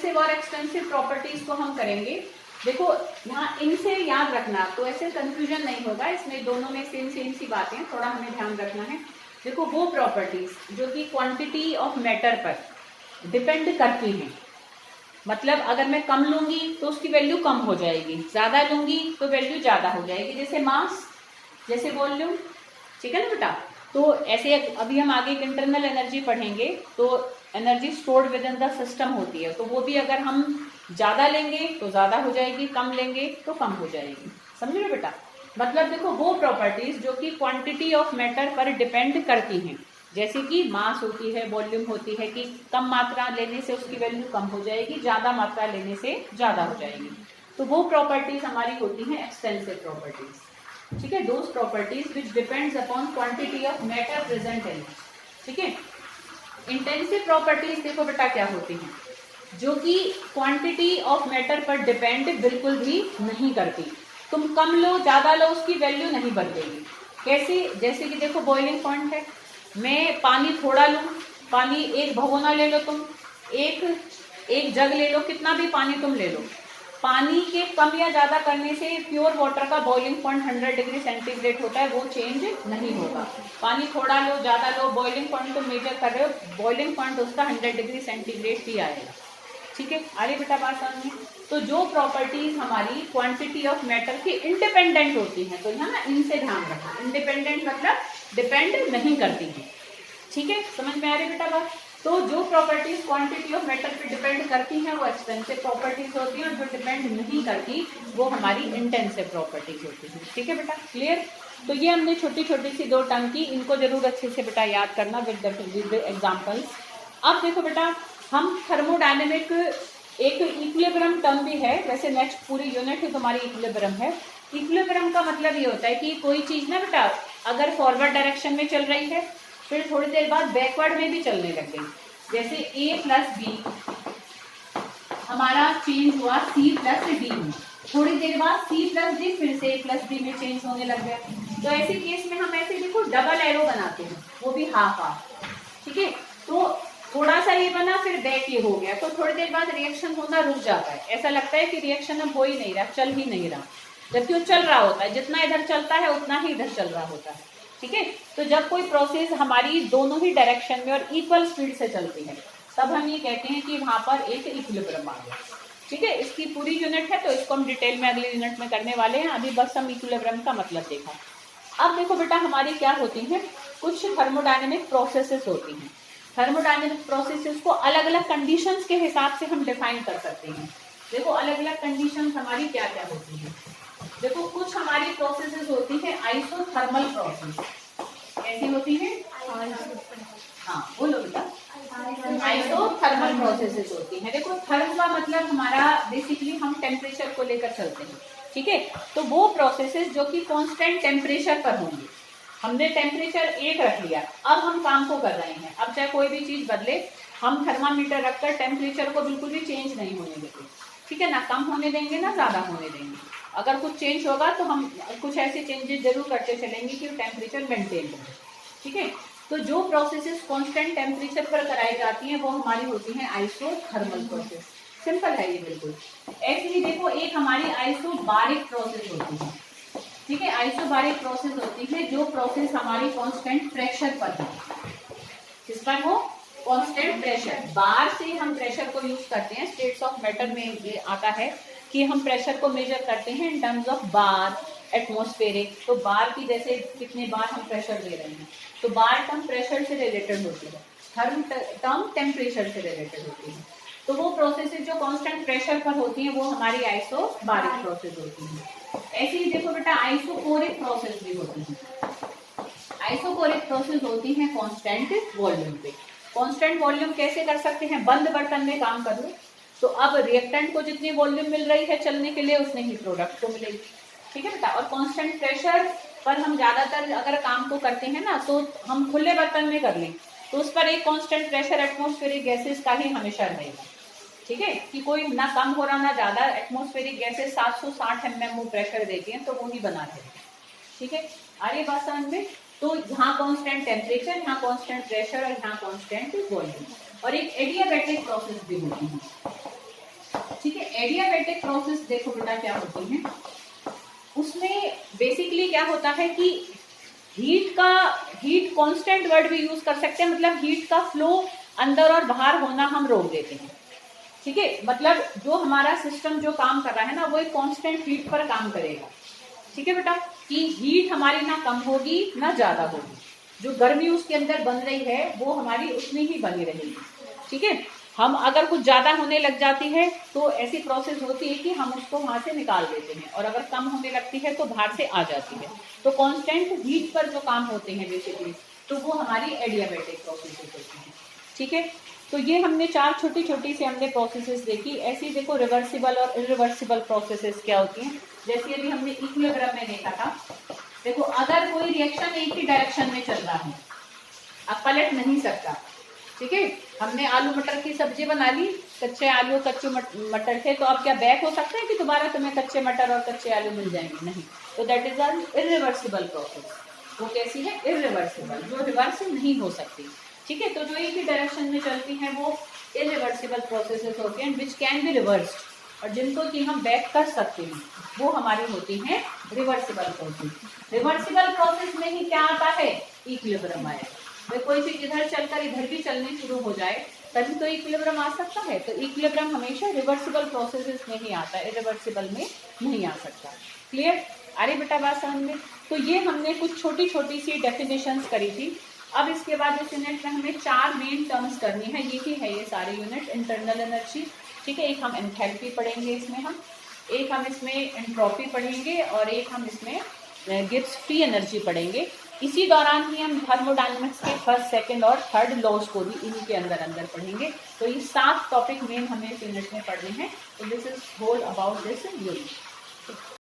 Intensive और extensive properties को हम करेंगे। देखो यहाँ इनसे याद रखना, तो ऐसे कंफ्यूजन नहीं होगा, इसमें दोनों में सेम सेम सी बातें, थोड़ा हमें ध्यान रखना है। देखो वो प्रॉपर्टीज जो कि क्वांटिटी ऑफ मैटर पर डिपेंड करती हैं, मतलब अगर मैं कम लूंगी तो उसकी वैल्यू कम हो जाएगी, ज्यादा लूंगी तो वैल्यू ज्यादा हो जाएगी, जैसे मास, जैसे वॉल्यूम, ठीक है ना बेटा। तो ऐसे अभी हम आगे एक इंटरनल एनर्जी पढ़ेंगे, तो energy stored with in the system होती है, तो वो भी अगर हम ज्यादा लेंगे तो ज्यादा हो जाएगी, कम लेंगे तो कम हो जाएगी, समझ रहे बेटा। मतलब देखो वो प्रॉपर्टीज जो कि क्वांटिटी ऑफ मैटर पर डिपेंड करती हैं, जैसे कि मास होती है, वॉल्यूम होती है, कि कम मात्रा लेने से उसकी वैल्यू कम हो जाएगी, ज्यादा मात्रा लेने से ज्यादा हो जाएगी, तो वो प्रॉपर्टीज हमारी होती हैं एक्सटेंसिव प्रॉपर्टीज, ठीक है। Those properties which depends upon quantity of matter present in, ठीक है। इंटेंसिव प्रॉपर्टीज देखो बेटा क्या होती हैं, जो कि क्वांटिटी ऑफ मैटर पर डिपेंड बिल्कुल भी नहीं करती, तुम कम लो ज्यादा लो उसकी वैल्यू नहीं बदलेगी। कैसे, जैसे कि देखो बॉइलिंग पॉइंट है, मैं पानी थोड़ा लूं, पानी एक भगोना ले लो तुम, एक जग ले लो, कितना भी पानी तुम ले लो, पानी के कम या ज्यादा करने से प्योर वाटर का बॉइलिंग पॉइंट 100 डिग्री सेंटीग्रेड होता है, वो चेंज नहीं होगा। पानी थोड़ा लो ज्यादा लो, बॉइलिंग पॉइंट तो मेजर कर रहे हो, बॉइलिंग पॉइंट उसका 100 डिग्री सेंटीग्रेड ही आएगा, ठीक है। आगे बेटा बात समझ में। तो जो प्रॉपर्टीज हमारी क्वांटिटी ऑफ मैटर की इंडिपेंडेंट होती हैं, तो यहाँ ना इनसे ध्यान रखना, इंडिपेंडेंट मतलब डिपेंड नहीं करती है, ठीक है, समझ में आ रही बेटा बात। तो जो प्रॉपर्टीज क्वांटिटी ऑफ मैटर पे डिपेंड करती हैं वो एक्सटेंसिव प्रॉपर्टीज होती हैं, और जो डिपेंड नहीं करती वो हमारी इंटेंसिव प्रॉपर्टीज होती हैं, ठीक है बेटा, क्लियर। तो ये हमने छोटी छोटी सी दो टर्म की, इनको जरूर अच्छे से बेटा याद करना विद एग्जाम्पल्स। अब देखो बेटा हम थर्मोडायनेमिक, एक इक्विलिब्रियम टर्म भी है, वैसे नेक्स्ट पूरी यूनिट ही तुम्हारी इक्विलिब्रियम है। इक्विलिब्रियम का मतलब ये होता है कि कोई चीज ना बेटा अगर फॉरवर्ड डायरेक्शन में चल रही है, फिर थोड़ी देर बाद बैकवर्ड में भी चलने लग गई, जैसे a प्लस बी हमारा चेंज हुआ c प्लस डी में, थोड़ी देर बाद c प्लस डी फिर से a प्लस डी में चेंज होने लग गया। तो ऐसे केस में हम ऐसे देखो डबल एरो बनाते हैं, वो भी हाफ हाफ, ठीक है। तो थोड़ा सा ये बना फिर बैक ये हो गया, तो थोड़ी देर बाद रिएक्शन होना रुक जाता है, ऐसा लगता है कि रिएक्शन अब हो ही नहीं रहा, चल ही नहीं रहा, जबकि वो चल रहा होता है, जितना इधर चलता है उतना ही इधर चल रहा होता है, ठीक है। तो जब कोई प्रोसेस हमारी दोनों ही डायरेक्शन में और इक्वल स्पीड से चलती है, तब हम ये कहते हैं कि वहां पर एक इक्विलिब्रियम आ गया, ठीक है। इसकी पूरी यूनिट है तो इसको हम डिटेल में अगले यूनिट में करने वाले हैं, अभी बस हम इक्विलिब्रियम का मतलब देखा। अब देखो बेटा हमारी क्या होती है, कुछ थर्मोडायनेमिक प्रोसेसेस होती हैं। थर्मोडायनेमिक प्रोसेसेस को अलग अलग कंडीशंस के हिसाब से हम डिफाइन कर सकते हैं। देखो अलग अलग कंडीशंस हमारी क्या क्या होती हैं। देखो कुछ हमारी प्रोसेसेस होती है आइसोथर्मल प्रोसेस, कैसी होती है, हाँ बोलो बेटा, आइसोथर्मल प्रोसेसेस होती है। देखो थर्म का मतलब हमारा बेसिकली हम टेम्परेचर को लेकर चलते हैं, ठीक है। तो वो प्रोसेसेस जो कि कांस्टेंट टेम्परेचर पर होंगे, हमने टेम्परेचर 1 रख लिया, अब हम काम को कर रहे हैं, अब चाहे कोई भी चीज बदले, हम थर्मामीटर रखकर टेम्परेचर को बिल्कुल भी चेंज नहीं होने देंगे, ठीक है ना, कम होने देंगे ना ज्यादा होने देंगे। अगर कुछ चेंज होगा तो हम कुछ ऐसे चेंजेस जरूर करते चलेंगे कि टेम्परेचर मेंटेन रहे, ठीक है। तो जो प्रोसेसेस कांस्टेंट टेम्परेचर पर कराई जाती हैं वो हमारी होती हैं आइसोथर्मल प्रोसेस, सिंपल है ये बिल्कुल। ऐसे ही देखो एक हमारी आइसोबारिक प्रोसेस होती है, ठीक है। आइसोबारिक प्रोसेस होती है जो प्रोसेस हमारी कांस्टेंट प्रेशर पर है, किस पर हो, कांस्टेंट प्रेशर, बार से हम प्रेशर को यूज करते हैं, स्टेट्स ऑफ मैटर में ये आता है कि हम प्रेशर को मेजर करते हैं in terms of bar, atmospheric, तो बार की जैसे कितने बार हम प्रेशर दे रहे हैं, तो बार टर्म प्रेशर से रिलेटेड होती है, थर्म टर्म टेम्परेचर से रिलेटेड होती है। तो वो प्रोसेसेस जो कांस्टेंट प्रेशर पर होती हैं वो हमारी आइसोबारिक प्रोसेस होती है। ऐसे ही देखो बेटा आइसोकोरिक प्रोसेस भी होती है। आइसोकोरिक प्रोसेस होती है कांस्टेंट वॉल्यूम पे। कांस्टेंट वॉल्यूम कैसे कर सकते हैं, बंद बर्तन में काम कर लो तो अब रिएक्टेंट को जितनी वॉल्यूम मिल रही है चलने के लिए उतने ही प्रोडक्ट को मिलेगी, ठीक है बेटा। और कांस्टेंट प्रेशर पर हम ज्यादातर अगर काम को करते हैं ना तो हम खुले बर्तन में कर लें तो उस पर एक कांस्टेंट प्रेशर एटमॉस्फेरिक गैसेस का ही हमेशा रहेगा, ठीक है, कि कोई ना कम हो रहा ना ज्यादा, एटमॉस्फेरिक गैसेस 760 mm प्रेशर देती हैं तो वो ही बनाते हैं, ठीक है। आ रही बात समझ में। तो यहाँ कांस्टेंट टेम्परेचर, यहाँ कांस्टेंट प्रेशर और यहाँ कांस्टेंट वॉल्यूम। और एक एडियाबैटिक प्रोसेस भी होती है। ठीक है। एडियाबैटिक प्रोसेस देखो बेटा क्या होती है, उसमें बेसिकली क्या होता है कि हीट कांस्टेंट वर्ड भी यूज कर सकते हैं, मतलब हीट का फ्लो अंदर और बाहर होना हम रोक देते हैं। ठीक है, मतलब जो हमारा सिस्टम जो काम कर रहा है ना वो एक कांस्टेंट हीट पर काम करेगा। ठीक है बेटा, कि हीट हमारी ना कम होगी ना ज्यादा होगी, जो गर्मी उसके अंदर बन रही है वो हमारी उतनी ही बनी रहेगी। ठीक है, हम अगर कुछ ज्यादा होने लग जाती है तो ऐसी प्रोसेस होती है कि हम उसको वहां से निकाल देते हैं, और अगर कम होने लगती है तो बाहर से आ जाती है। तो कांस्टेंट हीट पर जो काम होते हैं बेसिकली, तो वो हमारी एडियाबैटिक प्रोसेस होती है। ठीक है, तो ये हमने 4 छोटी छोटी सी हमने प्रोसेसेस देखी। ऐसी देखो रिवर्सिबल और इरिवर्सिबल प्रोसेसेस क्या होती हैं, जैसे अभी हमने इक्विलिब्रियम में देखा था। देखो अगर कोई रिएक्शन एक ही डायरेक्शन में चल रहा है, अब पलट नहीं सकता। ठीक है, हमने आलू मटर की सब्जी बना ली, कच्चे आलू कच्चे मटर थे, तो अब क्या बैक हो सकता है कि दोबारा तुम्हें कच्चे मटर और कच्चे आलू मिल जाएंगे? नहीं। तो that is an irreversible process. वो कैसी है? इरिवर्सिबल, जो रिवर्स नहीं हो सकती। ठीक है, तो जो एक ही डायरेक्शन में चलती हैं वो इरिवर्सिबल प्रोसेसेस होती हैं, विच कैन बी रिवर्स्ड, और जिनको कि हम बैक कर सकते हैं वो हमारी होती हैं रिवर्सिबल प्रोसेस। रिवर्सिबल प्रोसेस में ही क्या आता है? इक्विलिब्रियम आएगा। भाई कोई चीज इधर चलकर इधर भी चलने शुरू हो जाए तभी तो इक्विलिब्रियम आ सकता है। तो इक्विलिब्रियम हमेशा रिवर्सिबल प्रोसेसेस में ही आता है, इरिवर्सिबल में नहीं आ सकता। क्लियर? अरे बेटा बात समझ में? तो ये हमने कुछ छोटी छोटी सी डेफिनेशंस करी थी। अब इसके बाद इस यूनिट में हमें 4 मेन टर्म्स करनी है, ये ही है ये सारे यूनिट। इंटरनल एनर्जी, ठीक है, एक हम एंथैल्पी पढ़ेंगे इसमें, हम एक हम इसमें एंट्रोपी पढ़ेंगे, और एक हम इसमें गिब्स फ्री एनर्जी पढ़ेंगे। इसी दौरान ही हम थर्मोडायनेमिक्स के फर्स्ट, सेकंड और थर्ड लॉज को भी इन्हीं के अंदर अंदर पढ़ेंगे। तो ये 7 टॉपिक मेन हमें इस यूनिट में पढ़ने हैं। तो this is whole about this unit.